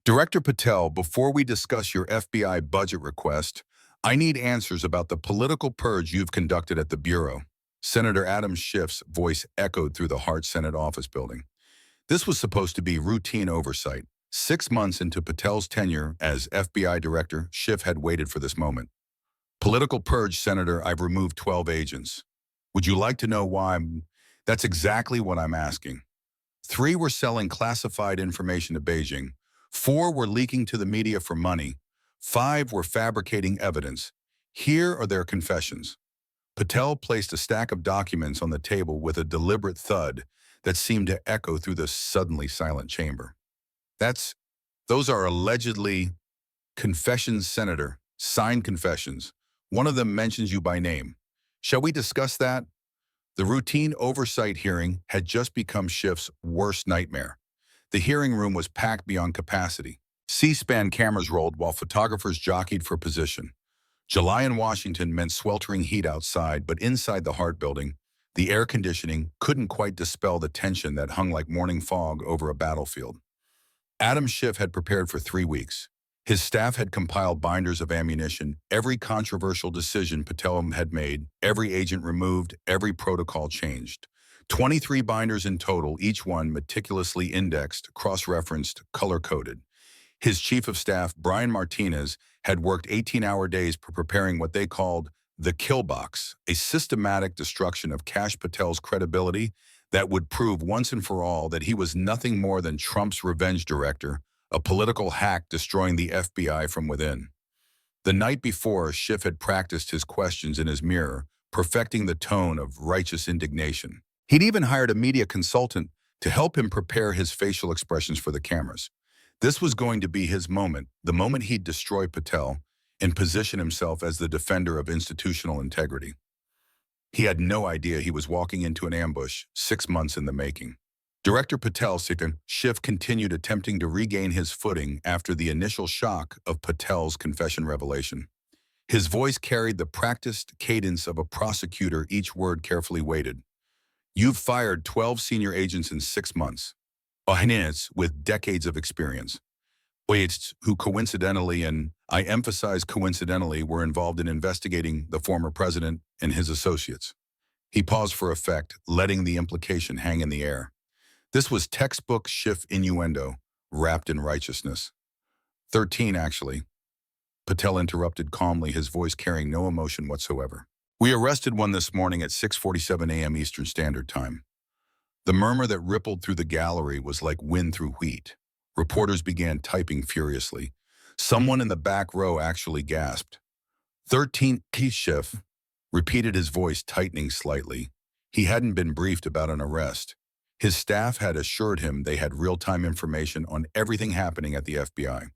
Director Patel, before we discuss your FBI budget request, I need answers about the political purge you've conducted at the Bureau. Senator Adam Schiff's voice echoed through the Hart Senate office building. This was supposed to be routine oversight. 6 months into Patel's tenure as FBI director, Schiff had waited for this moment. Political purge, Senator, I've removed 12 agents. Would you like to know why? That's exactly what I'm asking. 3 were selling classified information to Beijing. 4 were leaking to the media for money. 5 were fabricating evidence. Here are their confessions. Patel placed a stack of documents on the table with a deliberate thud that seemed to echo through the suddenly silent chamber. Those are allegedly confessions, Senator, signed confessions. One of them mentions you by name. Shall we discuss that? The routine oversight hearing had just become Schiff's worst nightmare. The hearing room was packed beyond capacity. C-SPAN cameras rolled while photographers jockeyed for position. July in Washington meant sweltering heat outside, but inside the Hart building, the air conditioning couldn't quite dispel the tension that hung like morning fog over a battlefield. Adam Schiff had prepared for 3 weeks. His staff had compiled binders of ammunition, every controversial decision Patel had made, every agent removed, every protocol changed. 23 binders in total, each one meticulously indexed, cross-referenced, color-coded. His chief of staff, Brian Martinez, had worked 18-hour days preparing what they called the kill box, a systematic destruction of Kash Patel's credibility that would prove once and for all that he was nothing more than Trump's revenge director, a political hack destroying the FBI from within. The night before, Schiff had practiced his questions in his mirror, perfecting the tone of righteous indignation. He'd even hired a media consultant to help him prepare his facial expressions for the cameras. This was going to be his moment, the moment he'd destroy Patel and position himself as the defender of institutional integrity. He had no idea he was walking into an ambush 6 months in the making. Director Patel, Schiff continued attempting to regain his footing after the initial shock of Patel's confession revelation. His voice carried the practiced cadence of a prosecutor, each word carefully weighted. You've fired 12 senior agents in 6 months. With decades of experience. Who coincidentally, and I emphasize coincidentally, were involved in investigating the former president and his associates. He paused for effect, letting the implication hang in the air. This was textbook Schiff innuendo, wrapped in righteousness. 13, actually. Patel interrupted calmly, his voice carrying no emotion whatsoever. We arrested one this morning at 6:47 a.m. Eastern Standard Time. The murmur that rippled through the gallery was like wind through wheat. Reporters began typing furiously. Someone in the back row actually gasped. 13, Schiff repeated, his voice tightening slightly. He hadn't been briefed about an arrest. His staff had assured him they had real-time information on everything happening at the FBI.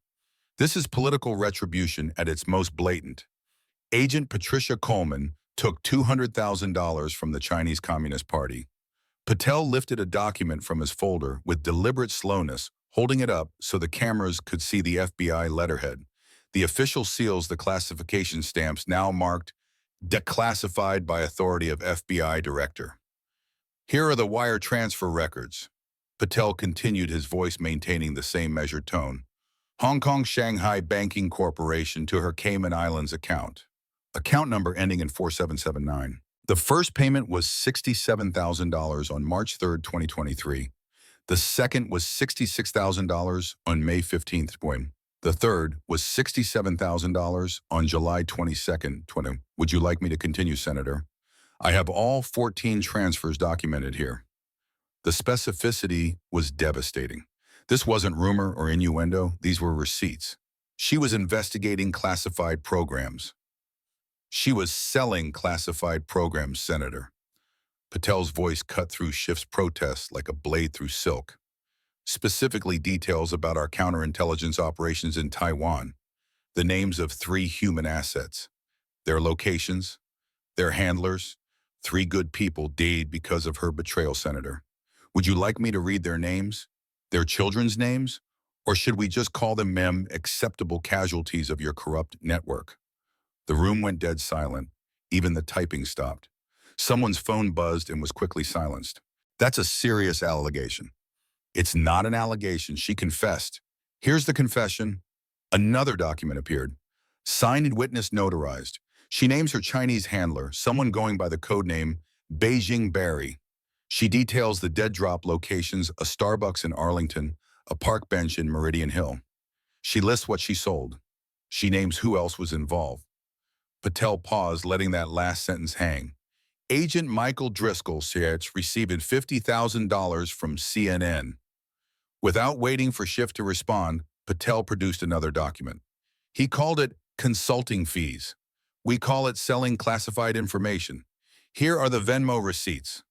This is political retribution at its most blatant. Agent Patricia Coleman took $200,000 from the Chinese Communist Party. Patel lifted a document from his folder with deliberate slowness, holding it up so the cameras could see the FBI letterhead. The official seals, the classification stamps now marked declassified by authority of FBI director. Here are the wire transfer records. Patel continued, his voice maintaining the same measured tone. Hong Kong Shanghai Banking Corporation to her Cayman Islands account. Account number ending in 4779. The first payment was $67,000 on March 3, 2023. The second was $66,000 on May 15th. The third was $67,000 on July 22nd. Would you like me to continue, Senator? I have all 14 transfers documented here. The specificity was devastating. This wasn't rumor or innuendo. These were receipts. She was investigating classified programs. She was selling classified programs, Senator. Patel's voice cut through Schiff's protest like a blade through silk. Specifically, details about our counterintelligence operations in Taiwan, the names of 3 human assets, their locations, their handlers, 3 good people dead because of her betrayal, Senator. Would you like me to read their names, their children's names, or should we just call them acceptable casualties of your corrupt network? The room went dead silent. Even the typing stopped. Someone's phone buzzed and was quickly silenced. That's a serious allegation. It's not an allegation. She confessed. Here's the confession. Another document appeared. Signed witness notarized. She names her Chinese handler, someone going by the codename Beijing Barry. She details the dead drop locations, a Starbucks in Arlington, a park bench in Meridian Hill. She lists what she sold. She names who else was involved. Patel paused, letting that last sentence hang. Agent Michael Driscoll says received $50,000 from CNN. Without waiting for Schiff to respond, Patel produced another document. He called it consulting fees. We call it selling classified information. Here are the Venmo receipts.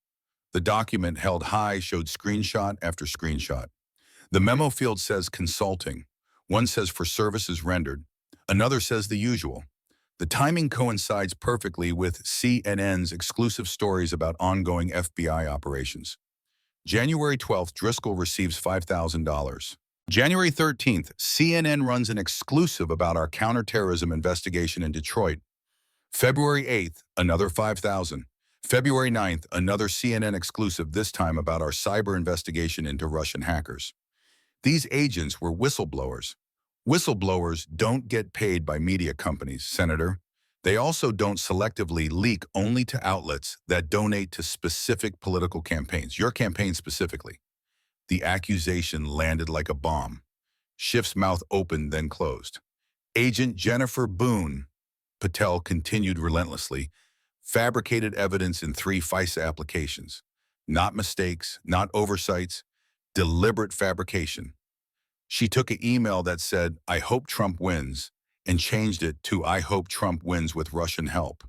The document held high showed screenshot after screenshot. The memo field says consulting. One says for services rendered. Another says the usual. The timing coincides perfectly with CNN's exclusive stories about ongoing FBI operations. January 12th, Driscoll receives $5,000. January 13th, CNN runs an exclusive about our counterterrorism investigation in Detroit. February 8th, another $5,000. February 9th, another CNN exclusive, this time about our cyber investigation into Russian hackers. These agents were whistleblowers. Whistleblowers don't get paid by media companies, Senator. They also don't selectively leak only to outlets that donate to specific political campaigns, your campaign specifically. The accusation landed like a bomb. Schiff's mouth opened, then closed. Agent Jennifer Boone, Patel continued relentlessly, fabricated evidence in 3 FISA applications. Not mistakes, not oversights, deliberate fabrication. She took an email that said, "I hope Trump wins," and changed it to "I hope Trump wins with Russian help."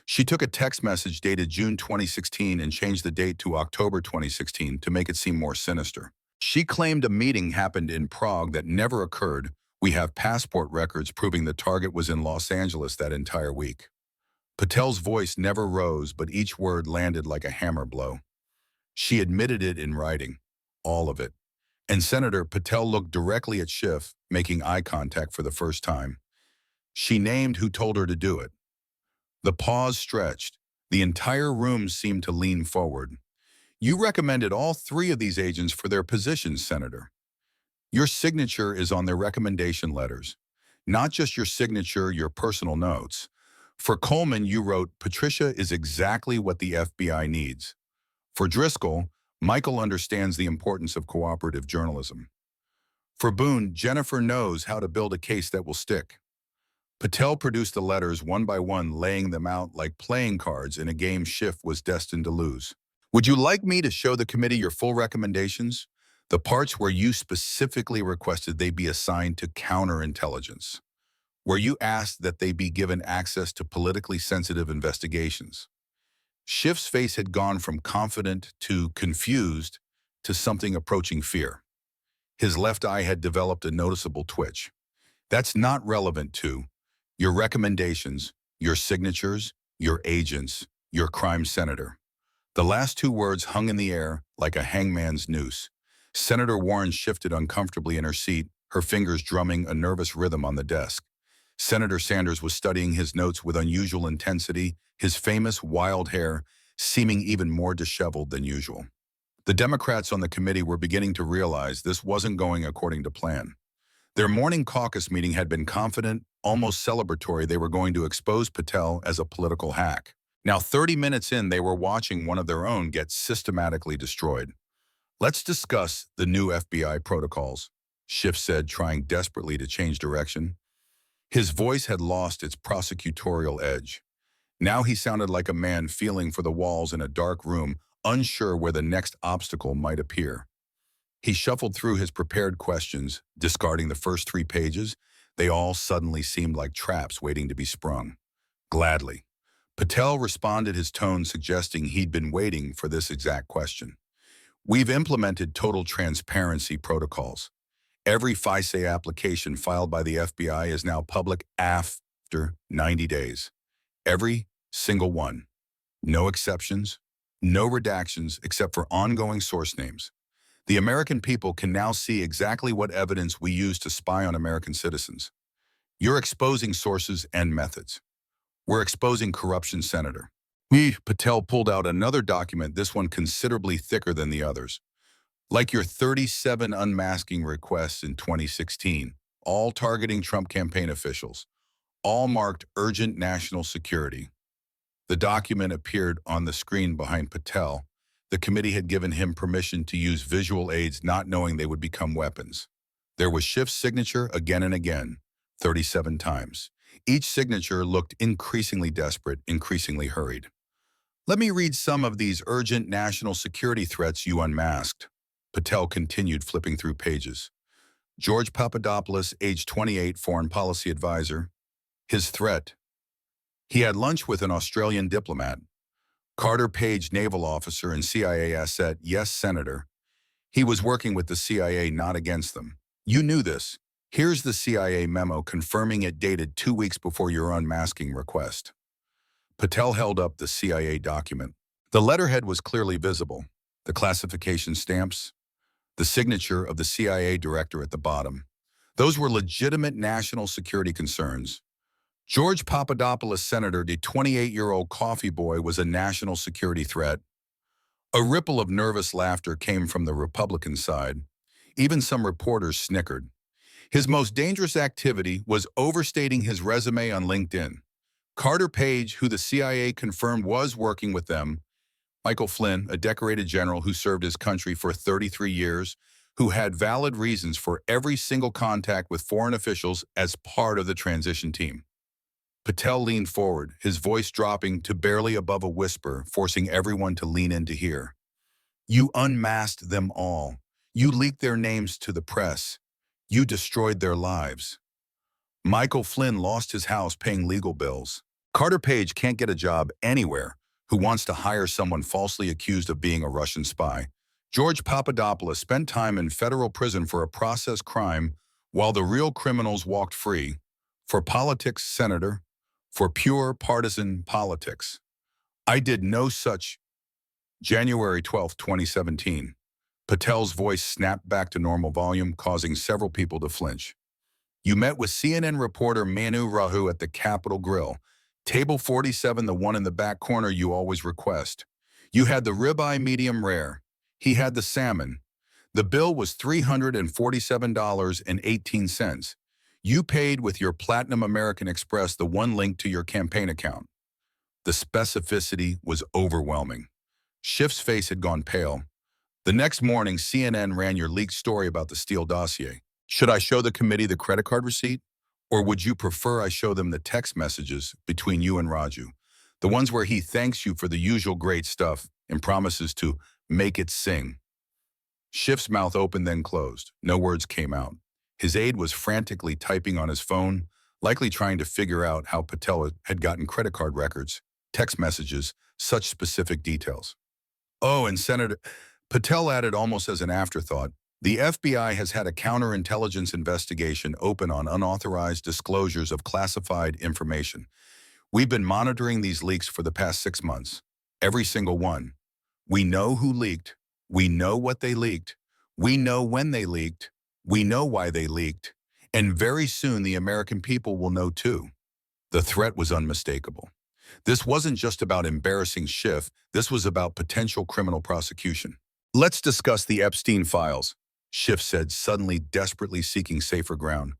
She took a text message dated June 2016 and changed the date to October 2016 to make it seem more sinister. She claimed a meeting happened in Prague that never occurred. We have passport records proving the target was in Los Angeles that entire week. Patel's voice never rose, but each word landed like a hammer blow. She admitted it in writing, all of it. And Senator Patel looked directly at Schiff, making eye contact for the first time. She named who told her to do it. The pause stretched. The entire room seemed to lean forward. You recommended all 3 of these agents for their positions, Senator. Your signature is on their recommendation letters. Not just your signature, your personal notes. For Coleman, you wrote, "Patricia is exactly what the FBI needs." For Driscoll, Michael understands the importance of cooperative journalism. For Boone, Jennifer knows how to build a case that will stick. Patel produced the letters one by one, laying them out like playing cards in a game Schiff was destined to lose. Would you like me to show the committee your full recommendations? The parts where you specifically requested they be assigned to counterintelligence, where you asked that they be given access to politically sensitive investigations. Schiff's face had gone from confident to confused to something approaching fear. His left eye had developed a noticeable twitch. That's not relevant to your recommendations, your signatures, your agents, your crime senator. The last 2 words hung in the air like a hangman's noose. Senator Warren shifted uncomfortably in her seat, her fingers drumming a nervous rhythm on the desk. Senator Sanders was studying his notes with unusual intensity, his famous wild hair seeming even more disheveled than usual. The Democrats on the committee were beginning to realize this wasn't going according to plan. Their morning caucus meeting had been confident, almost celebratory. They were going to expose Patel as a political hack. Now, 30 minutes in, they were watching one of their own get systematically destroyed. "Let's discuss the new FBI protocols," Schiff said, trying desperately to change direction. His voice had lost its prosecutorial edge. Now he sounded like a man feeling for the walls in a dark room, unsure where the next obstacle might appear. He shuffled through his prepared questions, discarding the first 3 pages. They all suddenly seemed like traps waiting to be sprung. Gladly. Patel responded, his tone suggesting he'd been waiting for this exact question. "We've implemented total transparency protocols. Every FISA application filed by the FBI is now public after 90 days. Every single one. No exceptions, no redactions except for ongoing source names. The American people can now see exactly what evidence we use to spy on American citizens. You're exposing sources and methods. We're exposing corruption, Senator." Patel pulled out another document, this one considerably thicker than the others. Like your 37 unmasking requests in 2016, all targeting Trump campaign officials, all marked urgent national security. The document appeared on the screen behind Patel. The committee had given him permission to use visual aids, not knowing they would become weapons. There was Schiff's signature again and again, 37 times. Each signature looked increasingly desperate, increasingly hurried. Let me read some of these urgent national security threats you unmasked. Patel continued flipping through pages. George Papadopoulos, age 28, foreign policy advisor. His threat: he had lunch with an Australian diplomat. Carter Page, naval officer and CIA asset. Yes, Senator. He was working with the CIA, not against them. You knew this. Here's the CIA memo confirming it, dated 2 weeks before your unmasking request. Patel held up the CIA document. The letterhead was clearly visible. The classification stamps, the signature of the CIA director at the bottom. Those were legitimate national security concerns. George Papadopoulos, senator, the 28-year-old coffee boy, was a national security threat. A ripple of nervous laughter came from the Republican side. Even some reporters snickered. His most dangerous activity was overstating his resume on LinkedIn. Carter Page, who the CIA confirmed was working with them, Michael Flynn, a decorated general who served his country for 33 years, who had valid reasons for every single contact with foreign officials as part of the transition team. Patel leaned forward, his voice dropping to barely above a whisper, forcing everyone to lean in to hear. You unmasked them all. You leaked their names to the press. You destroyed their lives. Michael Flynn lost his house paying legal bills. Carter Page can't get a job anywhere who wants to hire someone falsely accused of being a Russian spy. George Papadopoulos spent time in federal prison for a process crime while the real criminals walked free. For politics, Senator. For pure partisan politics. I did no such. January 12, 2017. Patel's voice snapped back to normal volume, causing several people to flinch. You met with CNN reporter Manu Rahu at the Capitol Grill. Table 47, the one in the back corner you always request. You had the ribeye medium rare. He had the salmon. The bill was $347.18. You paid with your Platinum American Express, the one linked to your campaign account. The specificity was overwhelming. Schiff's face had gone pale. The next morning, CNN ran your leaked story about the Steele dossier. Should I show the committee the credit card receipt? Or would you prefer I show them the text messages between you and Raju? The ones where he thanks you for the usual great stuff and promises to make it sing. Schiff's mouth opened, then closed. No words came out. His aide was frantically typing on his phone, likely trying to figure out how Patel had gotten credit card records, text messages, such specific details. Oh, and Senator Patel added almost as an afterthought, the FBI has had a counterintelligence investigation open on unauthorized disclosures of classified information. We've been monitoring these leaks for the past 6 months. Every single one. We know who leaked. We know what they leaked. We know when they leaked. We know why they leaked. And very soon the American people will know too. The threat was unmistakable. This wasn't just about embarrassing Schiff. This was about potential criminal prosecution. Let's discuss the Epstein files, Schiff said, suddenly desperately seeking safer ground.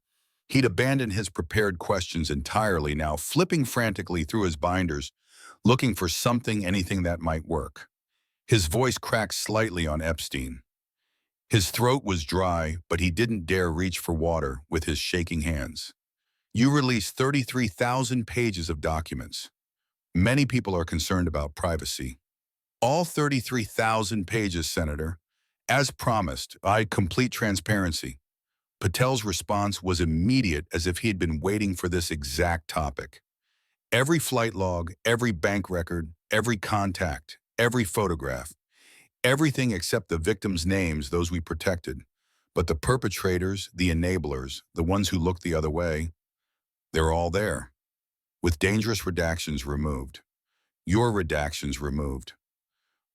He'd abandoned his prepared questions entirely now, flipping frantically through his binders, looking for something, anything that might work. His voice cracked slightly on Epstein. His throat was dry, but he didn't dare reach for water with his shaking hands. You released 33,000 pages of documents. Many people are concerned about privacy. All 33,000 pages, Senator. As promised, complete transparency. Patel's response was immediate, as if he had been waiting for this exact topic. Every flight log, every bank record, every contact, every photograph. Everything except the victims' names, those we protected. But the perpetrators, the enablers, the ones who looked the other way, they're all there, with dangerous redactions removed. Your redactions removed.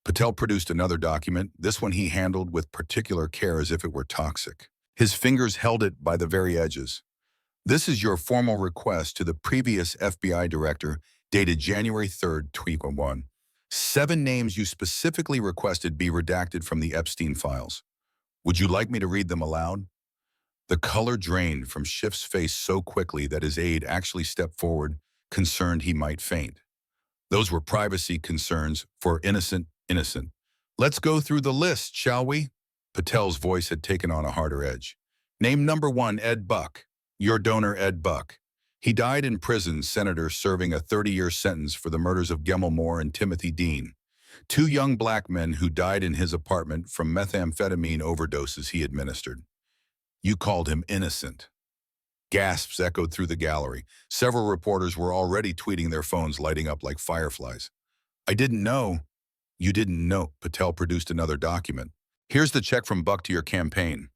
Patel produced another document, this one he handled with particular care as if it were toxic. His fingers held it by the very edges. This is your formal request to the previous FBI director, dated January 3rd, 2021. 7 names you specifically requested be redacted from the Epstein files. Would you like me to read them aloud? The color drained from Schiff's face so quickly that his aide actually stepped forward, concerned he might faint. Those were privacy concerns for innocent. Let's go through the list, shall we? Patel's voice had taken on a harder edge. Name number 1, Ed Buck. Your donor, Ed Buck. He died in prison, Senator, serving a 30-year sentence for the murders of Gemma Moore and Timothy Dean, 2 young black men who died in his apartment from methamphetamine overdoses he administered. You called him innocent. Gasps echoed through the gallery. Several reporters were already tweeting, their phones lighting up like fireflies. I didn't know. You didn't know. Patel produced another document. Here's the check from Buck to your campaign.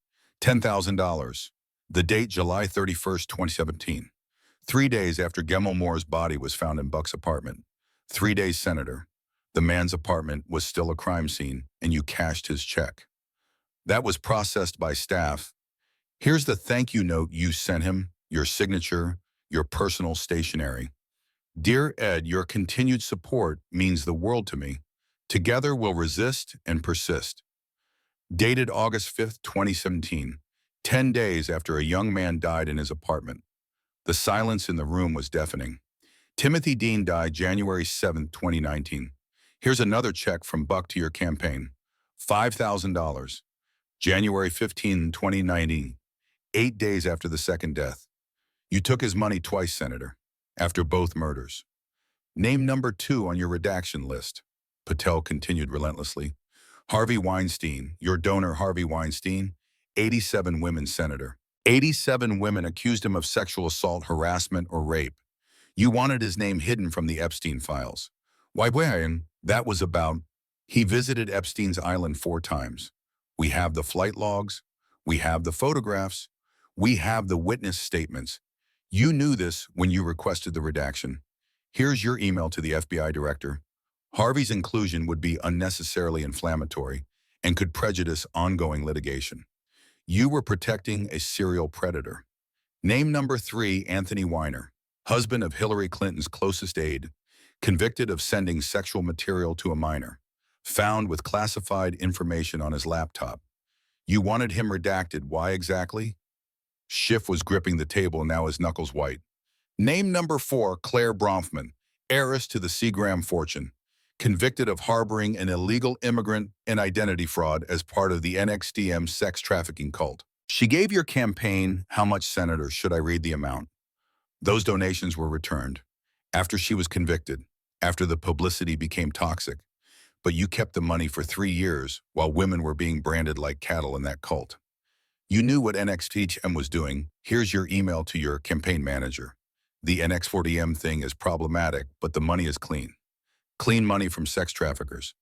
$10,000. The date, July 31st, 2017. 3 days after Gemma Moore's body was found in Buck's apartment. 3 days, Senator. The man's apartment was still a crime scene, and you cashed his check. That was processed by staff. Here's the thank you note you sent him, your signature, your personal stationery. Dear Ed, your continued support means the world to me. Together we'll resist and persist. Dated August 5th, 2017, 10 days after a young man died in his apartment. The silence in the room was deafening. Timothy Dean died January 7th, 2019. Here's another check from Buck to your campaign. $5,000. January 15, 2019. 8 days after the second death. You took his money twice, Senator, after both murders. Name number 2 on your redaction list. Patel continued relentlessly. Harvey Weinstein, your donor Harvey Weinstein, 87 women, Senator. 87 women accused him of sexual assault, harassment, or rape. You wanted his name hidden from the Epstein files. Why, that was about, he visited Epstein's island 4 times. We have the flight logs. We have the photographs. We have the witness statements. You knew this when you requested the redaction. Here's your email to the FBI director. Harvey's inclusion would be unnecessarily inflammatory and could prejudice ongoing litigation. You were protecting a serial predator. Name number 3, Anthony Weiner, husband of Hillary Clinton's closest aide, convicted of sending sexual material to a minor, found with classified information on his laptop. You wanted him redacted. Why exactly? Schiff was gripping the table, now his knuckles white. Name number 4, Claire Bronfman, heiress to the Seagram fortune, convicted of harboring an illegal immigrant and identity fraud as part of the NXDM sex trafficking cult. She gave your campaign how much, Senator? Should I read the amount? Those donations were returned after she was convicted, after the publicity became toxic. But you kept the money for 3 years while women were being branded like cattle in that cult. You knew what NXTM was doing. Here's your email to your campaign manager. The NX40M thing is problematic, but the money is clean. Clean money from sex traffickers.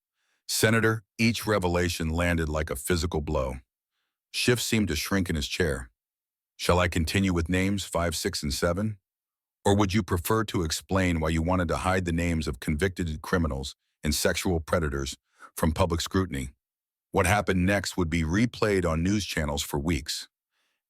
Senator, each revelation landed like a physical blow. Schiff seemed to shrink in his chair. Shall I continue with names 5, 6, and 7? Or would you prefer to explain why you wanted to hide the names of convicted criminals and sexual predators from public scrutiny? What happened next would be replayed on news channels for weeks.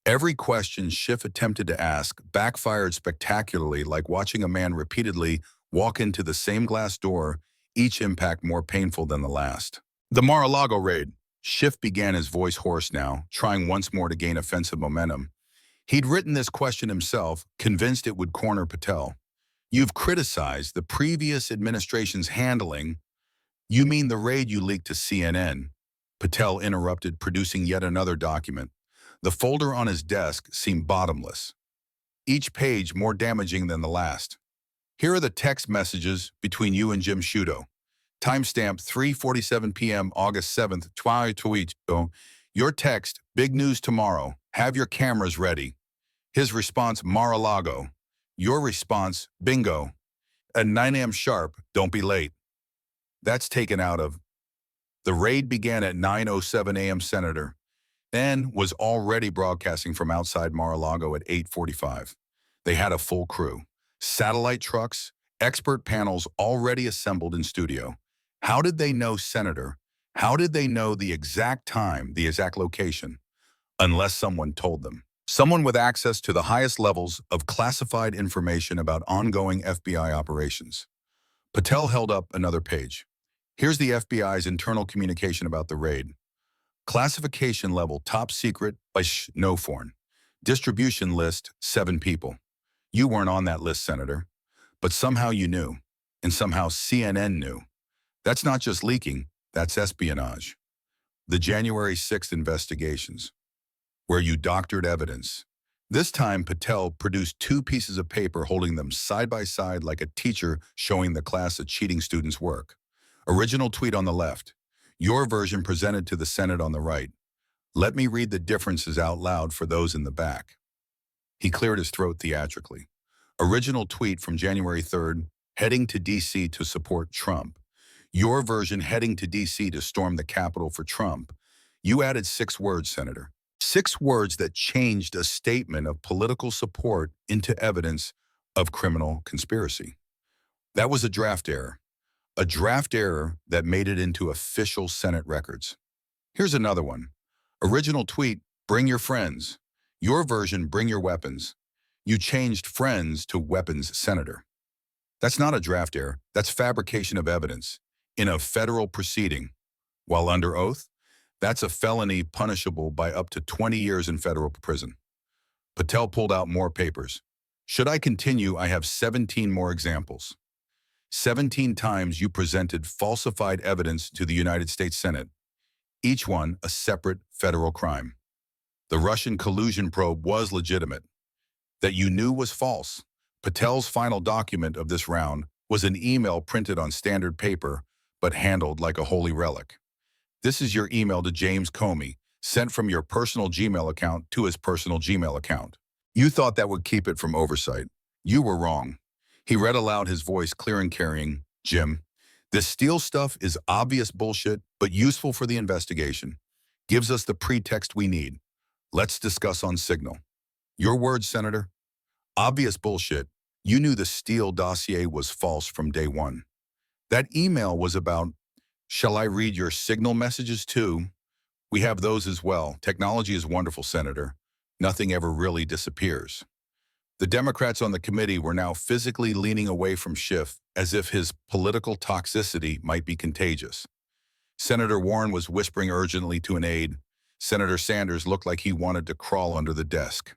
Every question Schiff attempted to ask backfired spectacularly, like watching a man repeatedly walk into the same glass door, each impact more painful than the last. The Mar-a-Lago raid. Schiff began, his voice hoarse now, trying once more to gain offensive momentum. He'd written this question himself, convinced it would corner Patel. You've criticized the previous administration's handling. You mean the raid you leaked to CNN? Patel interrupted, producing yet another document. The folder on his desk seemed bottomless, each page more damaging than the last. Here are the text messages between you and Jim Sciutto. Timestamp 3:47 p.m. August 7th, 2022. Your text, big news tomorrow. Have your cameras ready. His response, Mar-a-Lago. Your response, bingo. At 9 a.m. sharp, don't be late. That's taken out of. The raid began at 9:07 a.m. Senator, and was already broadcasting from outside Mar-a-Lago at 8:45. They had a full crew. Satellite trucks, expert panels already assembled in studio. How did they know, Senator? How did they know the exact time, the exact location? Unless someone told them. Someone with access to the highest levels of classified information about ongoing FBI operations. Patel held up another page. Here's the FBI's internal communication about the raid. Classification level top secret by no foreign. Distribution list 7 people. You weren't on that list, Senator. But somehow you knew. And somehow CNN knew. That's not just leaking, that's espionage. The January 6th investigations, where you doctored evidence. This time, Patel produced 2 pieces of paper holding them side by side like a teacher showing the class a cheating student's work. Original tweet on the left. Your version presented to the Senate on the right. Let me read the differences out loud for those in the back. He cleared his throat theatrically. Original tweet from January 3rd, heading to D.C. to support Trump. Your version heading to D.C. to storm the Capitol for Trump. You added 6 words, Senator. 6 words that changed a statement of political support into evidence of criminal conspiracy. That was a draft error. A draft error that made it into official Senate records. Here's another one. Original tweet, bring your friends. Your version, bring your weapons. You changed friends to weapons, Senator. That's not a draft error. That's fabrication of evidence in a federal proceeding. While under oath, that's a felony punishable by up to 20 years in federal prison. Patel pulled out more papers. Should I continue, I have 17 more examples. 17 times you presented falsified evidence to the United States Senate, each one a separate federal crime. The Russian collusion probe was legitimate. That you knew was false. Patel's final document of this round was an email printed on standard paper, but handled like a holy relic. This is your email to James Comey, sent from your personal Gmail account to his personal Gmail account. You thought that would keep it from oversight. You were wrong. He read aloud, his voice clear and carrying. Jim, this Steele stuff is obvious bullshit, but useful for the investigation. Gives us the pretext we need. Let's discuss on Signal. Your words, Senator. Obvious bullshit. You knew the Steele dossier was false from day one. That email was about, shall I read your Signal messages too? We have those as well. Technology is wonderful, Senator. Nothing ever really disappears. The Democrats on the committee were now physically leaning away from Schiff as if his political toxicity might be contagious. Senator Warren was whispering urgently to an aide. Senator Sanders looked like he wanted to crawl under the desk.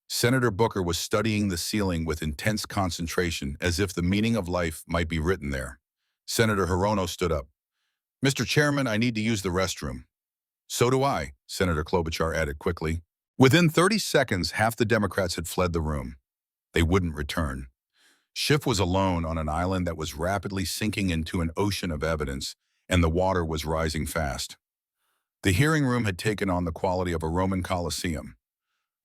Senator Booker was studying the ceiling with intense concentration as if the meaning of life might be written there. Senator Hirono stood up. Mr. Chairman, I need to use the restroom. So do I, Senator Klobuchar added quickly. Within 30 seconds, half the Democrats had fled the room. They wouldn't return. Schiff was alone on an island that was rapidly sinking into an ocean of evidence, and the water was rising fast. The hearing room had taken on the quality of a Roman Colosseum.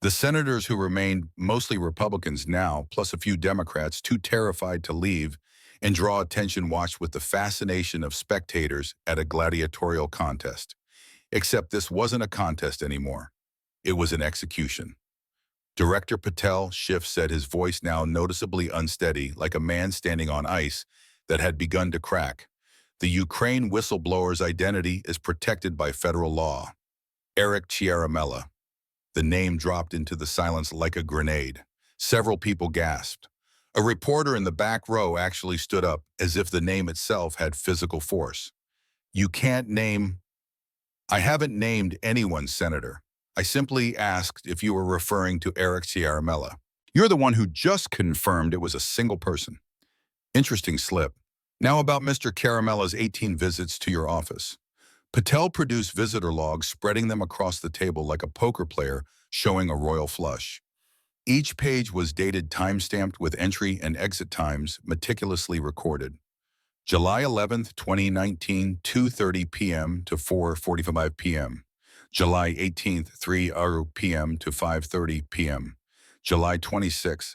The senators who remained, mostly Republicans now, plus a few Democrats, too terrified to leave and draw attention, watched with the fascination of spectators at a gladiatorial contest. Except this wasn't a contest anymore. It was an execution. Director Patel, Schiff said, his voice now noticeably unsteady, like a man standing on ice that had begun to crack. The Ukraine whistleblower's identity is protected by federal law. Eric Ciaramella. The name dropped into the silence like a grenade. Several people gasped. A reporter in the back row actually stood up, as if the name itself had physical force. You can't name... I haven't named anyone, Senator. I simply asked if you were referring to Eric Ciaramella. You're the one who just confirmed it was a single person. Interesting slip. Now about Mr. Caramella's 18 visits to your office. Patel produced visitor logs, spreading them across the table like a poker player showing a royal flush. Each page was dated, time-stamped with entry and exit times meticulously recorded. July 11th, 2019, 2:30 p.m. to 4:45 p.m. July 18th, 3 p.m. to 5:30 p.m. July 26th,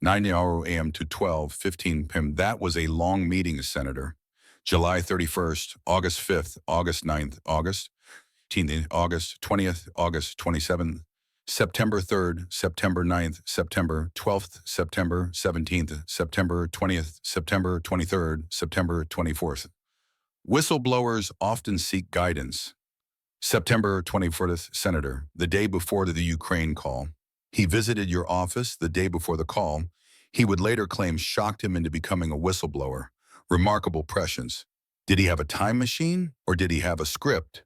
9 a.m. to 12:15 p.m. That was a long meeting, Senator. July 31st, August 5th, August 9th, August 18th, August 20th, August 27th, September 3rd, September 9th, September 12th, September 17th, September 20th, September 23rd, September 24th. Whistleblowers often seek guidance. September 24th, Senator, the day before the Ukraine call. He visited your office the day before the call. He would later claim shocked him into becoming a whistleblower. Remarkable prescience. Did he have a time machine or did he have a script?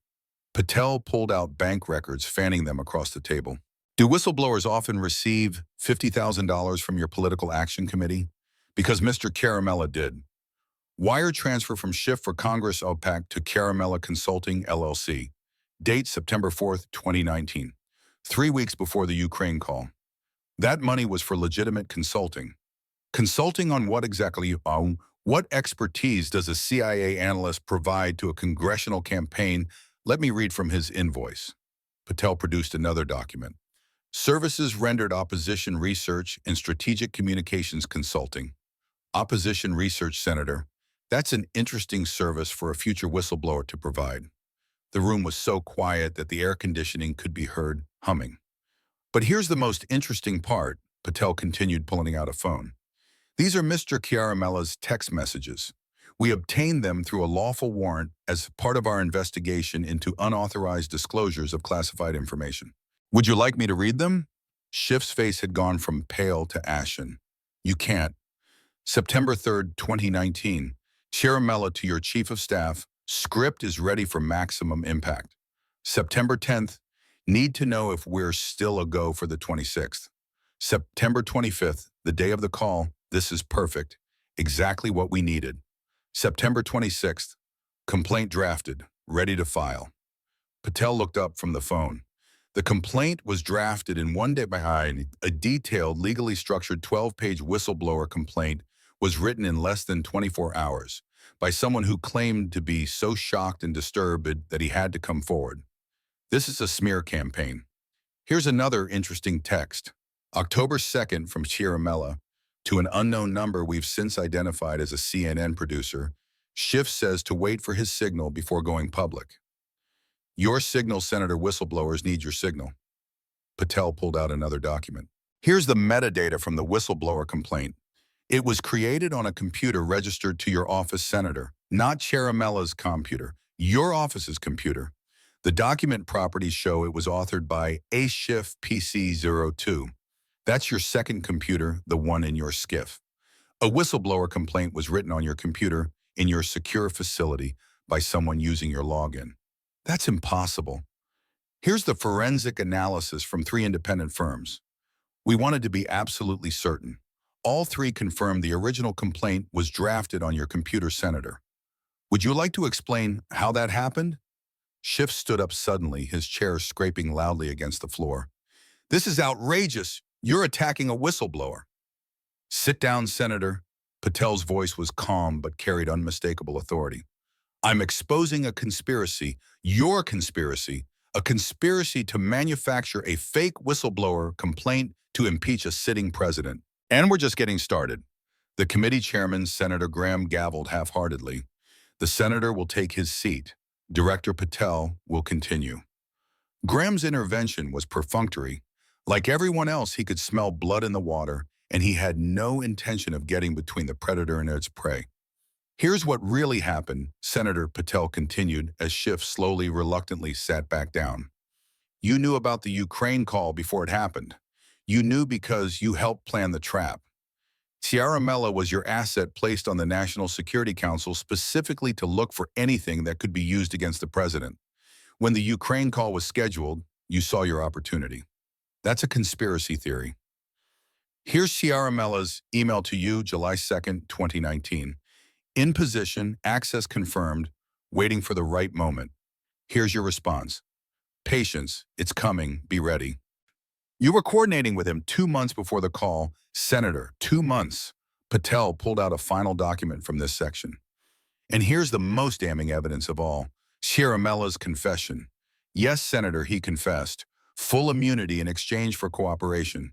Patel pulled out bank records, fanning them across the table. Do whistleblowers often receive $50,000 from your political action committee? Because Mr. Caramella did. Wire transfer from Schiff for Congress OPAC to Caramella Consulting, LLC. Date September 4th, 2019. 3 weeks before the Ukraine call. That money was for legitimate consulting. Consulting on what exactly? What expertise does a CIA analyst provide to a congressional campaign? Let me read from his invoice. Patel produced another document. Services rendered opposition research and strategic communications consulting. Opposition research senator. That's an interesting service for a future whistleblower to provide. The room was so quiet that the air conditioning could be heard humming. But here's the most interesting part, Patel continued, pulling out a phone. These are Mr. Chiaramella's text messages. We obtained them through a lawful warrant as part of our investigation into unauthorized disclosures of classified information. Would you like me to read them? Schiff's face had gone from pale to ashen. You can't. September 3rd, 2019. Chiaramella to your Chief of Staff. Script is ready for maximum impact. September 10th. Need to know if we're still a go for the 26th. September 25th, the day of the call. This is perfect. Exactly what we needed. September 26th. Complaint drafted. Ready to file. Patel looked up from the phone. The complaint was drafted in 1 day behind. A detailed, legally structured 12-page whistleblower complaint was written in less than 24 hours by someone who claimed to be so shocked and disturbed that he had to come forward. This is a smear campaign. Here's another interesting text. October 2nd from Chiaramella to an unknown number we've since identified as a CNN producer. Schiff says to wait for his signal before going public. Your signal, Senator. Whistleblowers need your signal. Patel pulled out another document. Here's the metadata from the whistleblower complaint. It was created on a computer registered to your office, Senator, not Chiaramella's computer, your office's computer. The document properties show it was authored by a Schiff PC02. That's your second computer, the one in your Skiff. A whistleblower complaint was written on your computer in your secure facility by someone using your login. That's impossible. Here's the forensic analysis from 3 independent firms. We wanted to be absolutely certain. All 3 confirmed the original complaint was drafted on your computer, Senator. Would you like to explain how that happened? Schiff stood up suddenly, his chair scraping loudly against the floor. This is outrageous. You're attacking a whistleblower. Sit down, Senator. Patel's voice was calm but carried unmistakable authority. I'm exposing a conspiracy, your conspiracy, a conspiracy to manufacture a fake whistleblower complaint to impeach a sitting president. And we're just getting started. The committee chairman, Senator Graham, gavelled half-heartedly. The senator will take his seat. Director Patel will continue. Graham's intervention was perfunctory. Like everyone else, he could smell blood in the water, and he had no intention of getting between the predator and its prey. Here's what really happened, Senator Patel continued as Schiff slowly, reluctantly sat back down. You knew about the Ukraine call before it happened. You knew because you helped plan the trap. Chiaramella was your asset placed on the National Security Council specifically to look for anything that could be used against the president. When the Ukraine call was scheduled, you saw your opportunity. That's a conspiracy theory. Here's Chiaramella's email to you, July 2nd, 2019. In position, access confirmed, waiting for the right moment. Here's your response. Patience, it's coming, be ready. You were coordinating with him 2 months before the call. Senator, 2 months. Patel pulled out a final document from this section. And here's the most damning evidence of all. Chiaramella's confession. Yes, Senator, he confessed. Full immunity in exchange for cooperation.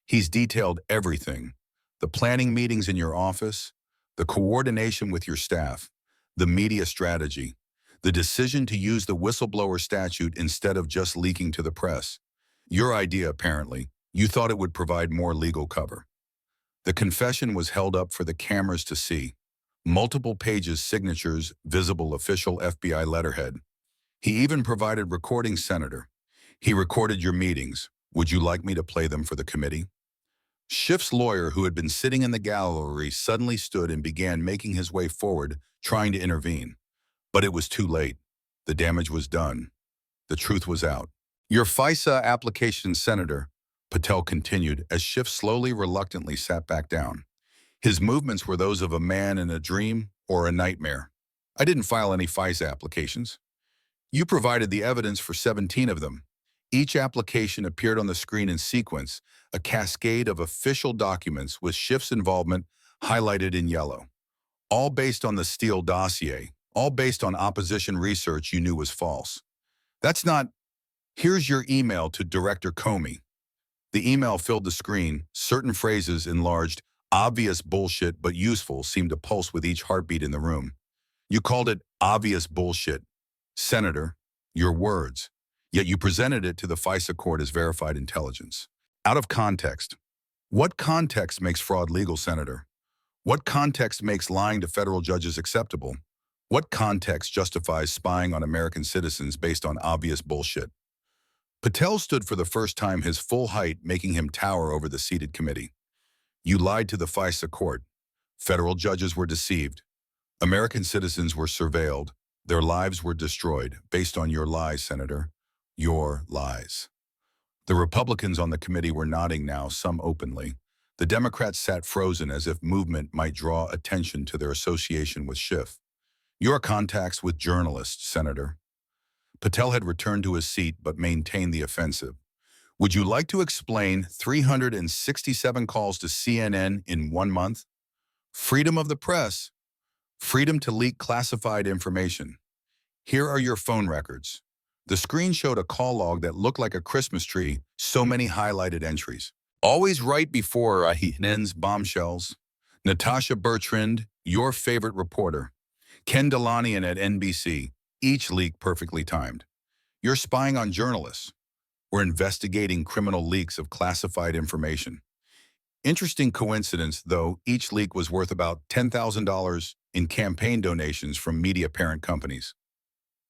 He's detailed everything. The planning meetings in your office, the coordination with your staff, the media strategy, the decision to use the whistleblower statute instead of just leaking to the press. Your idea, apparently. You thought it would provide more legal cover. The confession was held up for the cameras to see. Multiple pages, signatures, visible official FBI letterhead. He even provided recordings, Senator. He recorded your meetings. Would you like me to play them for the committee? Schiff's lawyer, who had been sitting in the gallery, suddenly stood and began making his way forward, trying to intervene. But it was too late. The damage was done. The truth was out. Your FISA application, Senator, Patel continued as Schiff slowly, reluctantly sat back down. His movements were those of a man in a dream or a nightmare. I didn't file any FISA applications. You provided the evidence for 17 of them. Each application appeared on the screen in sequence, a cascade of official documents with Schiff's involvement highlighted in yellow. All based on the Steele dossier, all based on opposition research you knew was false. That's not, here's your email to Director Comey. The email filled the screen, certain phrases enlarged, obvious bullshit but useful seemed to pulse with each heartbeat in the room. You called it obvious bullshit. Senator, your words. Yet you presented it to the FISA court as verified intelligence. Out of context. What context makes fraud legal, Senator? What context makes lying to federal judges acceptable? What context justifies spying on American citizens based on obvious bullshit? Patel stood for the first time his full height, making him tower over the seated committee. You lied to the FISA court. Federal judges were deceived. American citizens were surveilled. Their lives were destroyed based on your lies, Senator. Your lies. The Republicans on the committee were nodding now, some openly. The Democrats sat frozen as if movement might draw attention to their association with Schiff. Your contacts with journalists, Senator. Patel had returned to his seat but maintained the offensive. Would you like to explain 367 calls to CNN in 1 month? Freedom of the press. Freedom to leak classified information. Here are your phone records. The screen showed a call log that looked like a Christmas tree, so many highlighted entries. Always right before INN's bombshells. Natasha Bertrand, your favorite reporter. Ken Delanian at NBC, each leak perfectly timed. You're spying on journalists. We're investigating criminal leaks of classified information. Interesting coincidence, though, each leak was worth about $10,000 in campaign donations from media parent companies.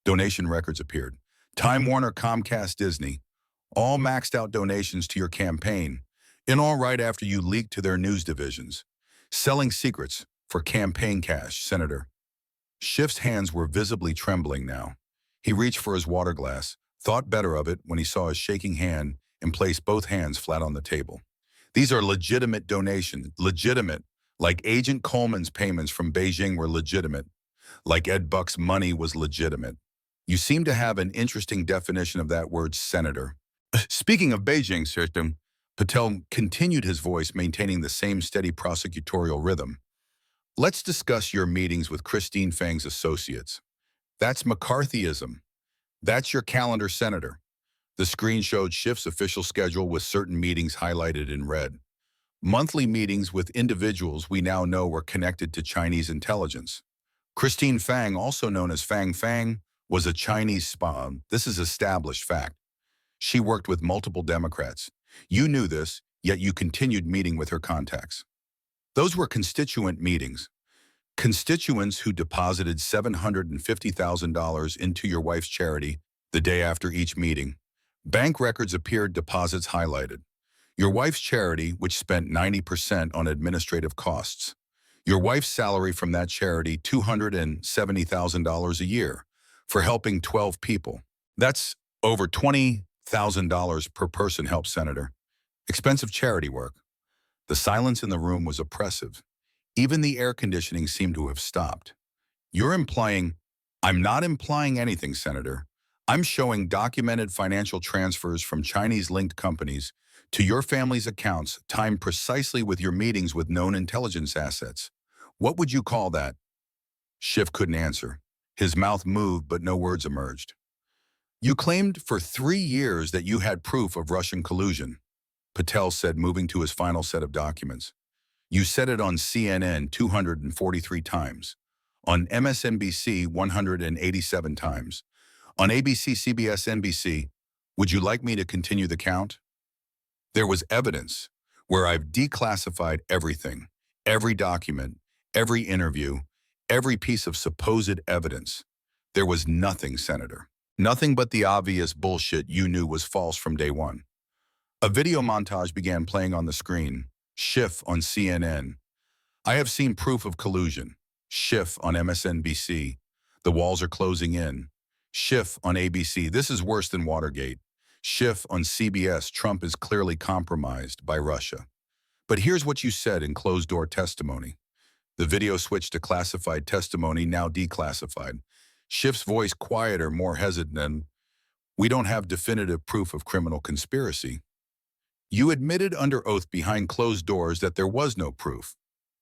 Donation records appeared. Time Warner, Comcast, Disney, all maxed out donations to your campaign, and all right after you leaked to their news divisions. Selling secrets for campaign cash, Senator. Schiff's hands were visibly trembling now. He reached for his water glass, thought better of it when he saw his shaking hand, and placed both hands flat on the table. These are legitimate donations, legitimate, like Agent Coleman's payments from Beijing were legitimate, like Ed Buck's money was legitimate. You seem to have an interesting definition of that word, Senator. Speaking of Beijing, Sir, Patel continued, his voice maintaining the same steady prosecutorial rhythm. Let's discuss your meetings with Christine Fang's associates. That's McCarthyism. That's your calendar, Senator. The screen showed Schiff's official schedule with certain meetings highlighted in red. Monthly meetings with individuals we now know were connected to Chinese intelligence. Christine Fang, also known as Fang Fang, was a Chinese spy. This is established fact. She worked with multiple Democrats. You knew this, yet you continued meeting with her contacts. Those were constituent meetings. Constituents who deposited $750,000 into your wife's charity the day after each meeting. Bank records appeared, deposits highlighted. Your wife's charity, which spent 90% on administrative costs. Your wife's salary from that charity, $270,000 a year, for helping 12 people. That's over $20,000 per person help, Senator. Expensive charity work. The silence in the room was oppressive. Even the air conditioning seemed to have stopped. You're implying, I'm not implying anything, Senator. I'm showing documented financial transfers from Chinese-linked companies to your family's accounts timed precisely with your meetings with known intelligence assets. What would you call that? Schiff couldn't answer. His mouth moved, but no words emerged. You claimed for 3 years that you had proof of Russian collusion, Patel said, moving to his final set of documents. You said it on CNN 243 times, on MSNBC 187 times, on ABC, CBS, NBC. Would you like me to continue the count? There was evidence where I've declassified everything, every document, every interview, every piece of supposed evidence. There was nothing, Senator. Nothing but the obvious bullshit you knew was false from day one. A video montage began playing on the screen. Schiff on CNN. I have seen proof of collusion. Schiff on MSNBC. The walls are closing in. Schiff on ABC, this is worse than Watergate. Schiff on CBS, Trump is clearly compromised by Russia. But here's what you said in closed-door testimony. The video switched to classified testimony, now declassified. Schiff's voice quieter, more hesitant. We don't have definitive proof of criminal conspiracy. You admitted under oath behind closed doors that there was no proof,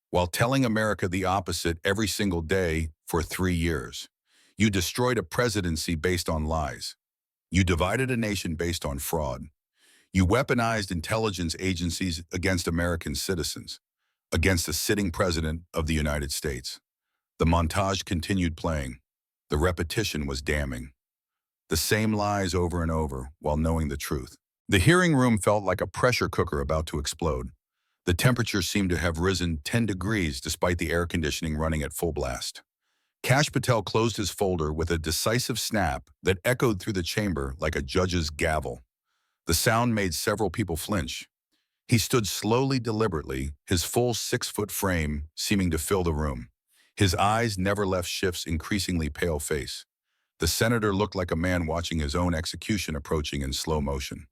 while telling America the opposite every single day for 3 years. You destroyed a presidency based on lies. You divided a nation based on fraud. You weaponized intelligence agencies against American citizens, against a sitting president of the United States. The montage continued playing. The repetition was damning. The same lies over and over while knowing the truth. The hearing room felt like a pressure cooker about to explode. The temperature seemed to have risen 10 degrees despite the air conditioning running at full blast. Kash Patel closed his folder with a decisive snap that echoed through the chamber like a judge's gavel. The sound made several people flinch. He stood slowly, deliberately, his full 6-foot frame seeming to fill the room. His eyes never left Schiff's increasingly pale face. The senator looked like a man watching his own execution approaching in slow motion.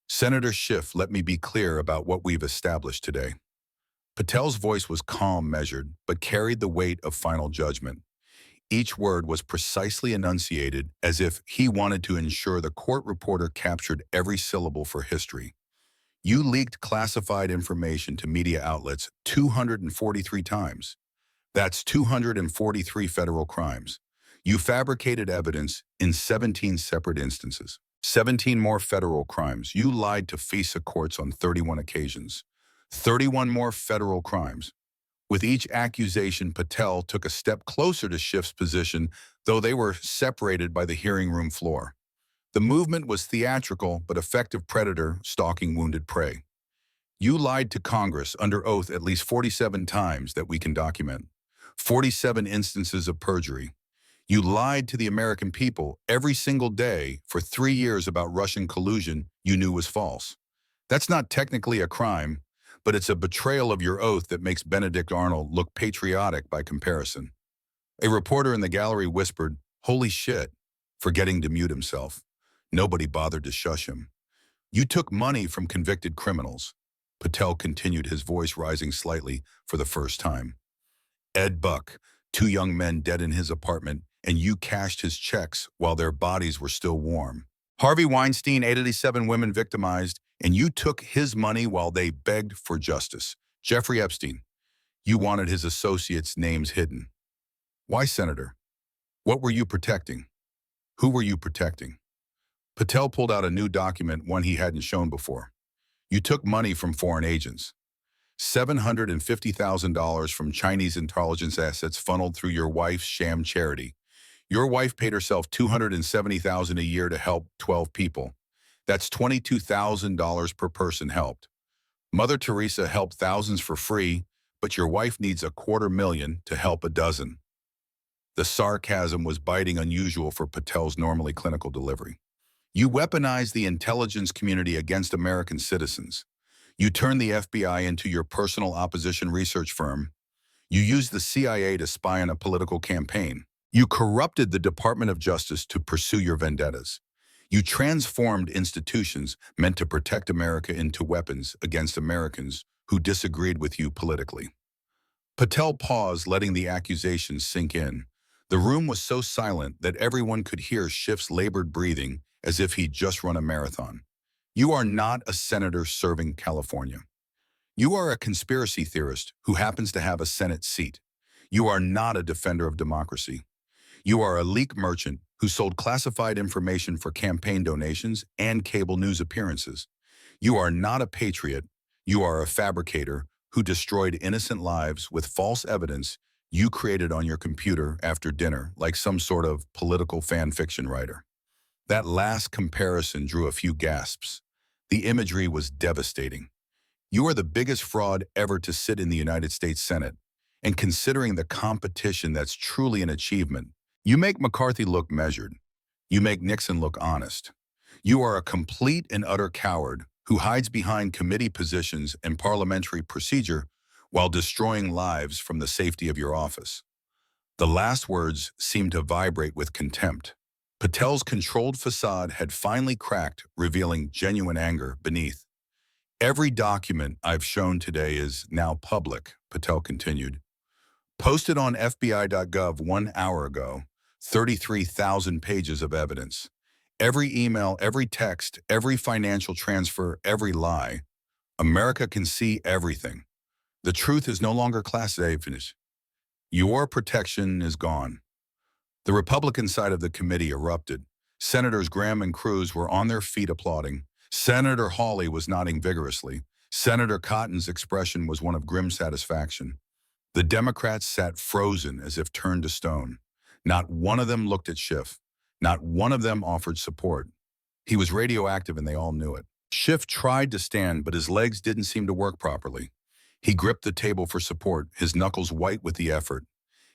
Senator Schiff, let me be clear about what we've established today. Patel's voice was calm, measured, but carried the weight of final judgment. Each word was precisely enunciated as if he wanted to ensure the court reporter captured every syllable for history. You leaked classified information to media outlets 243 times. That's 243 federal crimes. You fabricated evidence in 17 separate instances. 17 more federal crimes. You lied to FISA courts on 31 occasions. 31 more federal crimes. With each accusation, Patel took a step closer to Schiff's position, though they were separated by the hearing room floor. The movement was theatrical but effective predator stalking wounded prey. You lied to Congress under oath at least 47 times that we can document. 47 instances of perjury. You lied to the American people every single day for 3 years about Russian collusion you knew was false. That's not technically a crime, but it's a betrayal of your oath that makes Benedict Arnold look patriotic by comparison. A reporter in the gallery whispered, "Holy shit," forgetting to mute himself. Nobody bothered to shush him. You took money from convicted criminals. Patel continued, his voice rising slightly for the first time. Ed Buck, 2 young men dead in his apartment, and you cashed his checks while their bodies were still warm. Harvey Weinstein, 87 women victimized, and you took his money while they begged for justice. Jeffrey Epstein, you wanted his associates' names hidden. Why, Senator? What were you protecting? Who were you protecting? Patel pulled out a new document, one he hadn't shown before. You took money from foreign agents. $750,000 from Chinese intelligence assets funneled through your wife's sham charity. Your wife paid herself $270,000 a year to help 12 people. That's $22,000 per person helped. Mother Teresa helped thousands for free, but your wife needs $250,000 to help a dozen. The sarcasm was biting, unusual for Patel's normally clinical delivery. You weaponized the intelligence community against American citizens. You turned the FBI into your personal opposition research firm. You used the CIA to spy on a political campaign. You corrupted the Department of Justice to pursue your vendettas. You transformed institutions meant to protect America into weapons against Americans who disagreed with you politically. Patel paused, letting the accusations sink in. The room was so silent that everyone could hear Schiff's labored breathing as if he'd just run a marathon. You are not a senator serving California. You are a conspiracy theorist who happens to have a Senate seat. You are not a defender of democracy. You are a leak merchant who sold classified information for campaign donations and cable news appearances. You are not a patriot. You are a fabricator who destroyed innocent lives with false evidence you created on your computer after dinner, like some sort of political fan fiction writer. That last comparison drew a few gasps. The imagery was devastating. You are the biggest fraud ever to sit in the United States Senate, and considering the competition, that's truly an achievement. You make McCarthy look measured. You make Nixon look honest. You are a complete and utter coward who hides behind committee positions and parliamentary procedure while destroying lives from the safety of your office. The last words seemed to vibrate with contempt. Patel's controlled facade had finally cracked, revealing genuine anger beneath. Every document I've shown today is now public, Patel continued. Posted on FBI.gov 1 hour ago, 33,000 pages of evidence. Every email, every text, every financial transfer, every lie. America can see everything. The truth is no longer classified. Your protection is gone. The Republican side of the committee erupted. Senators Graham and Cruz were on their feet applauding. Senator Hawley was nodding vigorously. Senator Cotton's expression was one of grim satisfaction. The Democrats sat frozen as if turned to stone. Not one of them looked at Schiff. Not one of them offered support. He was radioactive and they all knew it. Schiff tried to stand, but his legs didn't seem to work properly. He gripped the table for support, his knuckles white with the effort.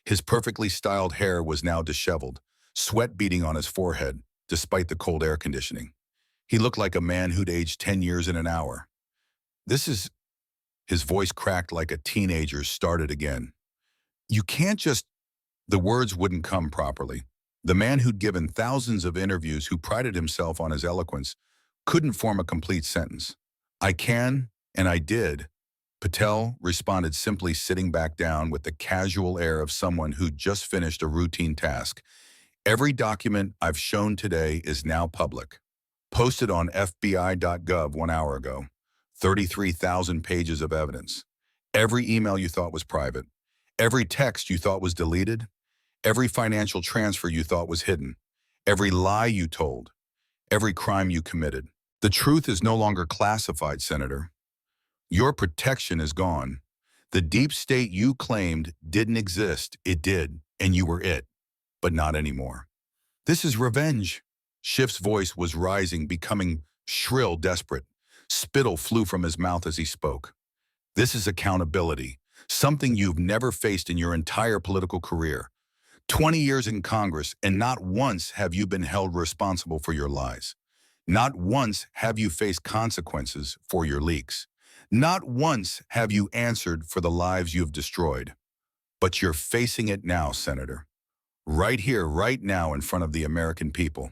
His perfectly styled hair was now disheveled, sweat beading on his forehead, despite the cold air conditioning. He looked like a man who'd aged 10 years in an hour. His voice cracked like a teenager's started again. You can't just... The words wouldn't come properly. The man who'd given thousands of interviews, who prided himself on his eloquence, couldn't form a complete sentence. I can, and I did. Patel responded, simply sitting back down with the casual air of someone who'd just finished a routine task. Every document I've shown today is now public. Posted on FBI.gov 1 hour ago. 33,000 pages of evidence. Every email you thought was private. Every text you thought was deleted. Every financial transfer you thought was hidden. Every lie you told. Every crime you committed. The truth is no longer classified, Senator. Your protection is gone. The deep state you claimed didn't exist. It did, and you were it, but not anymore. This is revenge. Schiff's voice was rising, becoming shrill, desperate. Spittle flew from his mouth as he spoke. This is accountability, something you've never faced in your entire political career. 20 years in Congress, and not once have you been held responsible for your lies. Not once have you faced consequences for your leaks. Not once have you answered for the lives you've destroyed. But you're facing it now, Senator. Right here, right now, in front of the American people.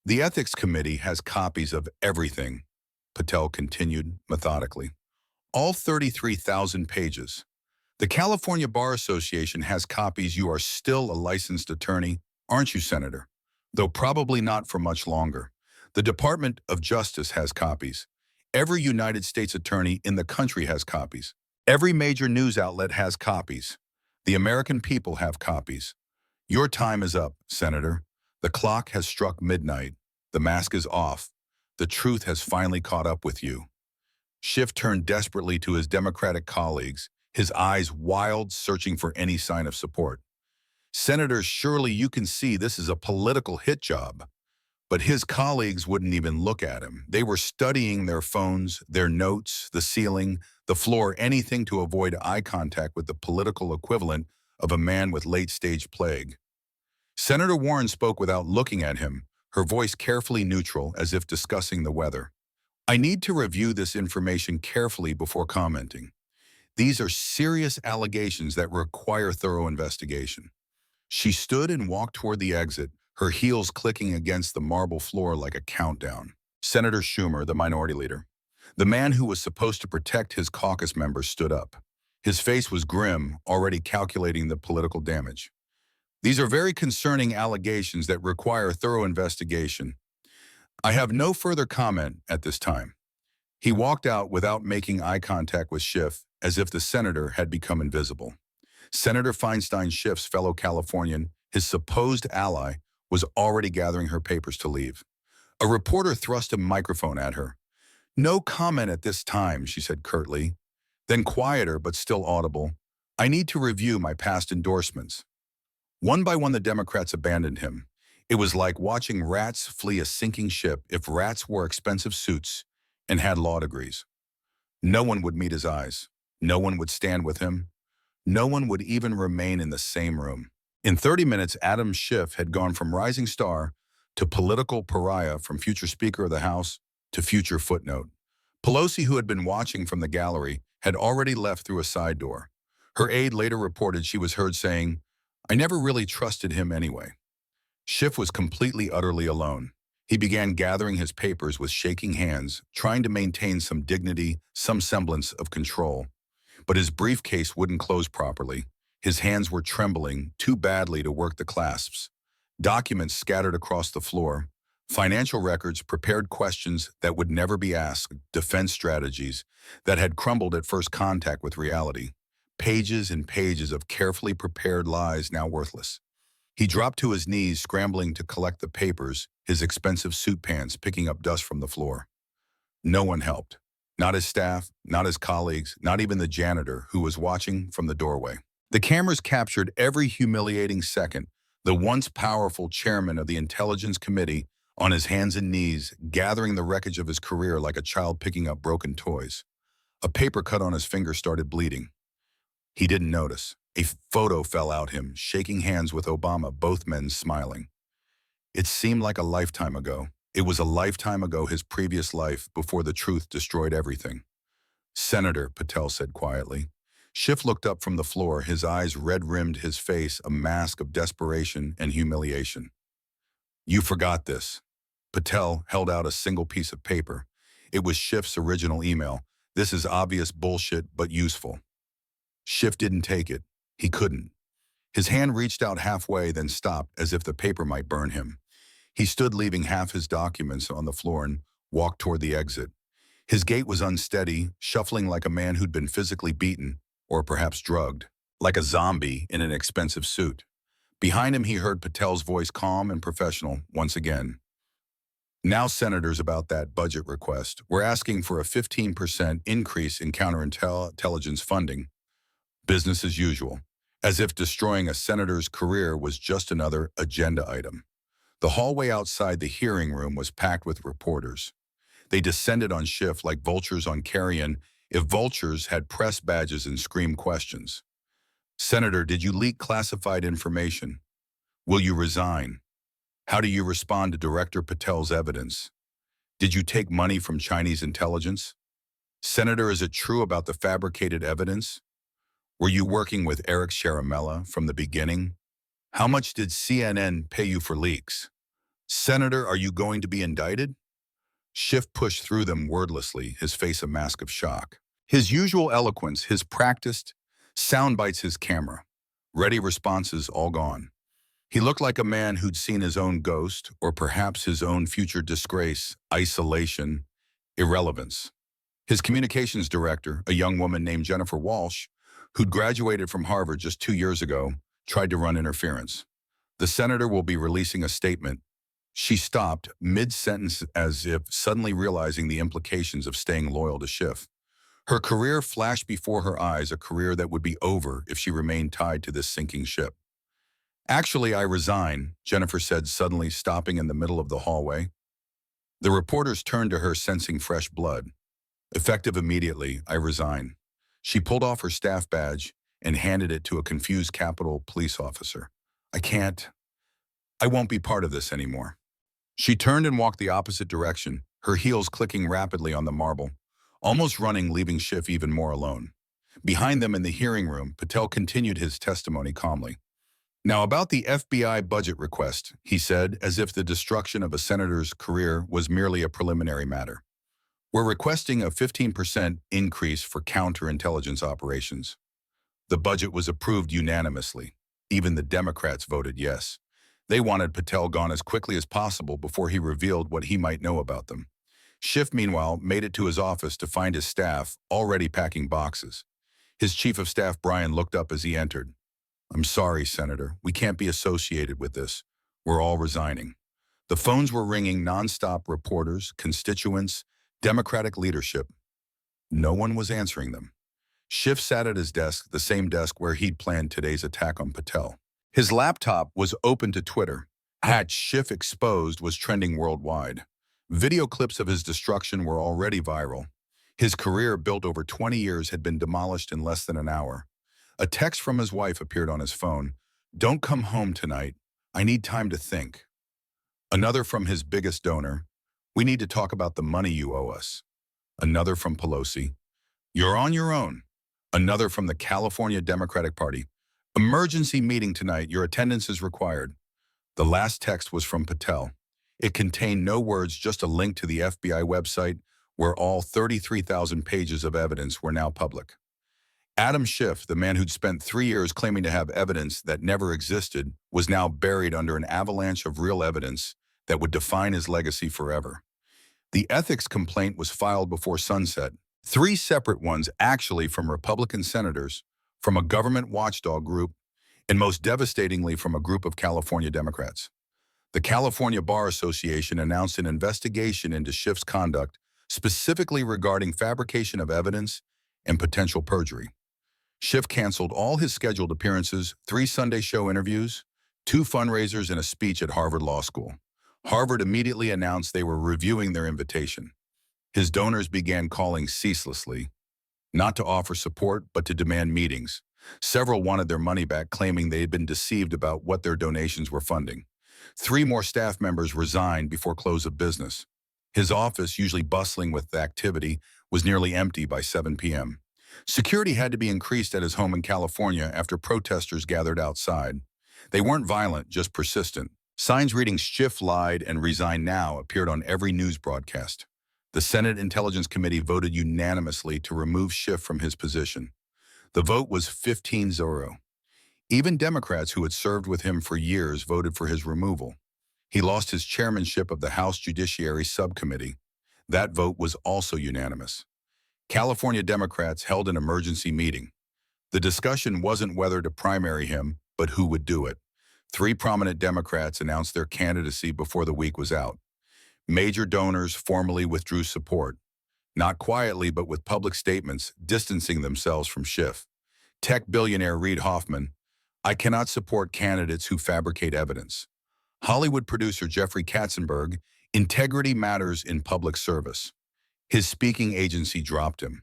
The Ethics Committee has copies of everything, Patel continued methodically. All 33,000 pages. The California Bar Association has copies. You are still a licensed attorney, aren't you, Senator? Though probably not for much longer. The Department of Justice has copies. Every United States attorney in the country has copies. Every major news outlet has copies. The American people have copies. Your time is up, Senator. The clock has struck midnight. The mask is off. The truth has finally caught up with you. Schiff turned desperately to his Democratic colleagues, his eyes wild, searching for any sign of support. Senator, surely you can see this is a political hit job. But his colleagues wouldn't even look at him. They were studying their phones, their notes, the ceiling, the floor, anything to avoid eye contact with the political equivalent of a man with late-stage plague. Senator Warren spoke without looking at him, her voice carefully neutral, as if discussing the weather. I need to review this information carefully before commenting. These are serious allegations that require thorough investigation. She stood and walked toward the exit, her heels clicking against the marble floor like a countdown. Senator Schumer, the minority leader, the man who was supposed to protect his caucus members, stood up. His face was grim, already calculating the political damage. These are very concerning allegations that require thorough investigation. I have no further comment at this time. He walked out without making eye contact with Schiff, as if the senator had become invisible. Senator Feinstein, Schiff's fellow Californian, his supposed ally, was already gathering her papers to leave. A reporter thrust a microphone at her. No comment at this time, she said curtly. Then quieter but still audible, I need to review my past endorsements. One by one the Democrats abandoned him. It was like watching rats flee a sinking ship if rats wore expensive suits and had law degrees. No one would meet his eyes. No one would stand with him. No one would even remain in the same room. In 30 minutes, Adam Schiff had gone from rising star to political pariah, from future Speaker of the House to future footnote. Pelosi, who had been watching from the gallery, had already left through a side door. Her aide later reported she was heard saying, I never really trusted him anyway. Schiff was completely, utterly alone. He began gathering his papers with shaking hands, trying to maintain some dignity, some semblance of control. But his briefcase wouldn't close properly. His hands were trembling too badly to work the clasps. Documents scattered across the floor. Financial records, prepared questions that would never be asked, defense strategies that had crumbled at first contact with reality. Pages and pages of carefully prepared lies now worthless. He dropped to his knees, scrambling to collect the papers, his expensive suit pants picking up dust from the floor. No one helped. Not his staff, not his colleagues, not even the janitor who was watching from the doorway. The cameras captured every humiliating second. The once powerful chairman of the Intelligence Committee on his hands and knees, gathering the wreckage of his career like a child picking up broken toys. A paper cut on his finger started bleeding. He didn't notice. A photo fell out him, shaking hands with Obama, both men smiling. It seemed like a lifetime ago. It was a lifetime ago, his previous life, before the truth destroyed everything. Senator, Patel said quietly. Schiff looked up from the floor, his eyes red-rimmed, his face a mask of desperation and humiliation. You forgot this. Patel held out a single piece of paper. It was Schiff's original email. This is obvious bullshit, but useful. Schiff didn't take it. He couldn't. His hand reached out halfway, then stopped as if the paper might burn him. He stood, leaving half his documents on the floor, and walked toward the exit. His gait was unsteady, shuffling like a man who'd been physically beaten, or perhaps drugged, like a zombie in an expensive suit. Behind him, he heard Patel's voice, calm and professional, once again. Now, senators, about that budget request. We're asking for a 15% increase in counterintelligence funding. Business as usual, as if destroying a senator's career was just another agenda item. The hallway outside the hearing room was packed with reporters. They descended on Schiff like vultures on carrion, if vultures had press badges, and screamed questions. Senator, did you leak classified information? Will you resign? How do you respond to Director Patel's evidence? Did you take money from Chinese intelligence? Senator, is it true about the fabricated evidence? Were you working with Eric Sharamella from the beginning? How much did CNN pay you for leaks? Senator, are you going to be indicted? Schiff pushed through them wordlessly, his face a mask of shock. His usual eloquence, his practiced sound bites, his camera. Ready responses all gone. He looked like a man who'd seen his own ghost, or perhaps his own future disgrace, isolation, irrelevance. His communications director, a young woman named Jennifer Walsh, who'd graduated from Harvard just 2 years ago, tried to run interference. The senator will be releasing a statement. She stopped mid-sentence as if suddenly realizing the implications of staying loyal to Schiff. Her career flashed before her eyes, a career that would be over if she remained tied to this sinking ship. Actually, I resign, Jennifer said, suddenly stopping in the middle of the hallway. The reporters turned to her, sensing fresh blood. Effective immediately, I resign. She pulled off her staff badge and handed it to a confused Capitol police officer. I won't be part of this anymore. She turned and walked the opposite direction, her heels clicking rapidly on the marble, almost running, leaving Schiff even more alone. Behind them in the hearing room, Patel continued his testimony calmly. Now, about the FBI budget request, he said, as if the destruction of a senator's career was merely a preliminary matter. We're requesting a 15% increase for counterintelligence operations. The budget was approved unanimously. Even the Democrats voted yes. They wanted Patel gone as quickly as possible before he revealed what he might know about them. Schiff, meanwhile, made it to his office to find his staff already packing boxes. His chief of staff, Brian, looked up as he entered. I'm sorry, Senator. We can't be associated with this. We're all resigning. The phones were ringing nonstop, reporters, constituents, Democratic leadership. No one was answering them. Schiff sat at his desk, the same desk where he'd planned today's attack on Patel. His laptop was open to Twitter. #Schiff Exposed was trending worldwide. Video clips of his destruction were already viral. His career, built over 20 years, had been demolished in less than an hour. A text from his wife appeared on his phone. Don't come home tonight. I need time to think. Another from his biggest donor. We need to talk about the money you owe us. Another from Pelosi. You're on your own. Another from the California Democratic Party. Emergency meeting tonight. Your attendance is required. The last text was from Patel. It contained no words, just a link to the FBI website where all 33,000 pages of evidence were now public. Adam Schiff, the man who'd spent 3 years claiming to have evidence that never existed, was now buried under an avalanche of real evidence that would define his legacy forever. The ethics complaint was filed before sunset, 3 separate ones actually from Republican senators, from a government watchdog group, and most devastatingly from a group of California Democrats. The California Bar Association announced an investigation into Schiff's conduct, specifically regarding fabrication of evidence and potential perjury. Schiff canceled all his scheduled appearances, 3 Sunday show interviews, 2 fundraisers, and a speech at Harvard Law School. Harvard immediately announced they were reviewing their invitation. His donors began calling ceaselessly, not to offer support, but to demand meetings. Several wanted their money back, claiming they had been deceived about what their donations were funding. 3 more staff members resigned before close of business. His office, usually bustling with activity, was nearly empty by 7 p.m. Security had to be increased at his home in California after protesters gathered outside. They weren't violent, just persistent. Signs reading "Schiff lied and resign now" appeared on every news broadcast. The Senate Intelligence Committee voted unanimously to remove Schiff from his position. The vote was 15-0. Even Democrats who had served with him for years voted for his removal. He lost his chairmanship of the House Judiciary Subcommittee. That vote was also unanimous. California Democrats held an emergency meeting. The discussion wasn't whether to primary him, but who would do it. 3 prominent Democrats announced their candidacy before the week was out. Major donors formally withdrew support, not quietly but with public statements distancing themselves from Schiff. Tech billionaire Reid Hoffman: "I cannot support candidates who fabricate evidence." Hollywood producer Jeffrey Katzenberg: "Integrity matters in public service." His speaking agency dropped him.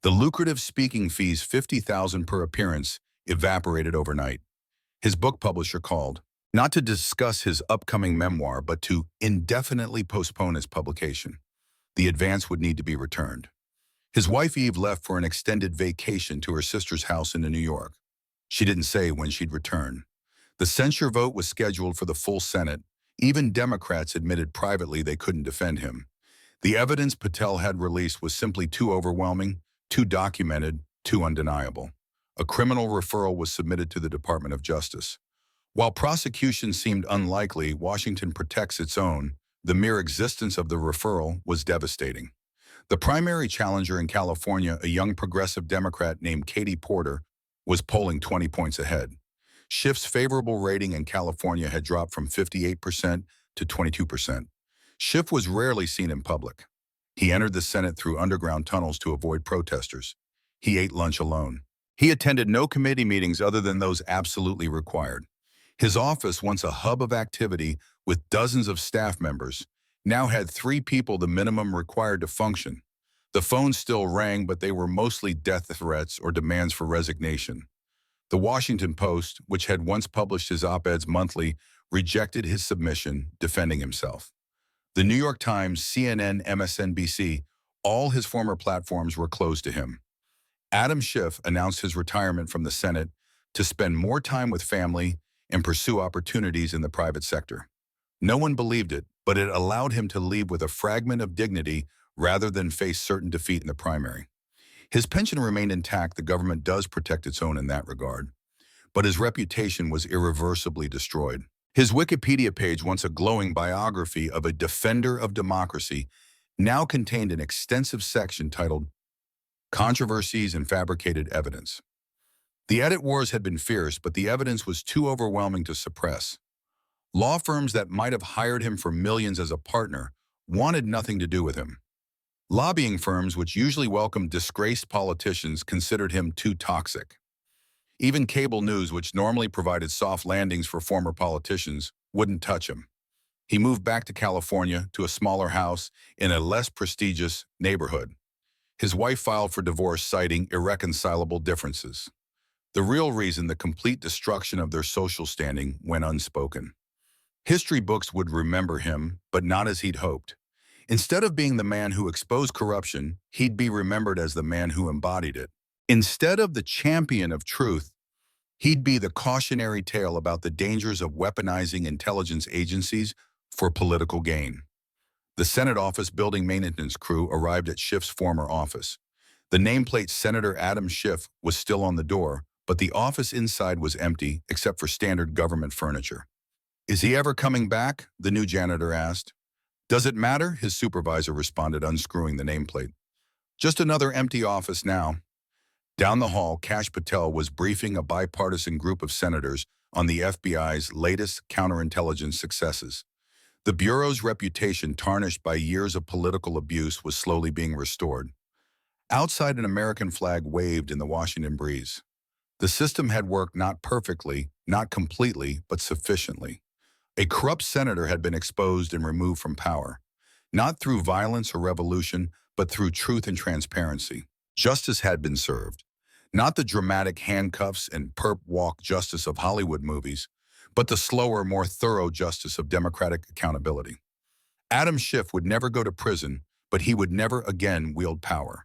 The lucrative speaking fees, $50,000 per appearance, evaporated overnight. His book publisher called, not to discuss his upcoming memoir, but to indefinitely postpone its publication. The advance would need to be returned. His wife Eve left for an extended vacation to her sister's house in New York. She didn't say when she'd return. The censure vote was scheduled for the full Senate. Even Democrats admitted privately they couldn't defend him. The evidence Patel had released was simply too overwhelming, too documented, too undeniable. A criminal referral was submitted to the Department of Justice. While prosecution seemed unlikely, Washington protects its own. The mere existence of the referral was devastating. The primary challenger in California, a young progressive Democrat named Katie Porter, was polling 20 points ahead. Schiff's favorable rating in California had dropped from 58% to 22%. Schiff was rarely seen in public. He entered the Senate through underground tunnels to avoid protesters. He ate lunch alone. He attended no committee meetings other than those absolutely required. His office, once a hub of activity with dozens of staff members, now had 3 people, the minimum required to function. The phones still rang, but they were mostly death threats or demands for resignation. The Washington Post, which had once published his op-eds monthly, rejected his submission, defending himself. The New York Times, CNN, MSNBC, all his former platforms were closed to him. Adam Schiff announced his retirement from the Senate to spend more time with family and pursue opportunities in the private sector. No one believed it, but it allowed him to leave with a fragment of dignity rather than face certain defeat in the primary. His pension remained intact. The government does protect its own in that regard. But his reputation was irreversibly destroyed. His Wikipedia page, once a glowing biography of a defender of democracy, now contained an extensive section titled "Controversies and Fabricated Evidence." The edit wars had been fierce, but the evidence was too overwhelming to suppress. Law firms that might have hired him for millions as a partner wanted nothing to do with him. Lobbying firms, which usually welcomed disgraced politicians, considered him too toxic. Even cable news, which normally provided soft landings for former politicians, wouldn't touch him. He moved back to California, to a smaller house in a less prestigious neighborhood. His wife filed for divorce, citing irreconcilable differences. The real reason: the complete destruction of their social standing went unspoken. History books would remember him, but not as he'd hoped. Instead of being the man who exposed corruption, he'd be remembered as the man who embodied it. Instead of the champion of truth, He'd be the cautionary tale about the dangers of weaponizing intelligence agencies for political gain. The Senate office building maintenance crew arrived at Schiff's former office. The nameplate Senator Adam Schiff was still on the door, but the office inside was empty except for standard government furniture. "Is he ever coming back?" the new janitor asked. "Does it matter?" his supervisor responded, unscrewing the nameplate. "Just another empty office now." Down the hall, Kash Patel was briefing a bipartisan group of senators on the FBI's latest counterintelligence successes. The Bureau's reputation, tarnished by years of political abuse, was slowly being restored. Outside, an American flag waved in the Washington breeze. The system had worked not perfectly, not completely, but sufficiently. A corrupt senator had been exposed and removed from power, not through violence or revolution, but through truth and transparency. Justice had been served. Not the dramatic handcuffs and perp walk justice of Hollywood movies, but the slower, more thorough justice of democratic accountability. Adam Schiff would never go to prison, but he would never again wield power.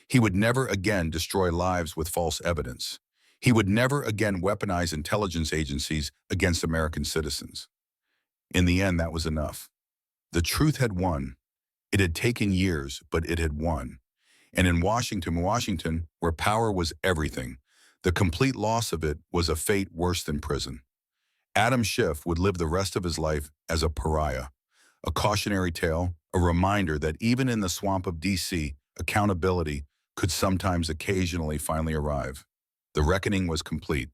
He would never again destroy lives with false evidence. He would never again weaponize intelligence agencies against American citizens. In the end, that was enough. The truth had won. It had taken years, but it had won. And in Washington, where power was everything, the complete loss of it was a fate worse than prison. Adam Schiff would live the rest of his life as a pariah, a cautionary tale, a reminder that even in the swamp of D.C., accountability could sometimes occasionally finally arrive. The reckoning was complete.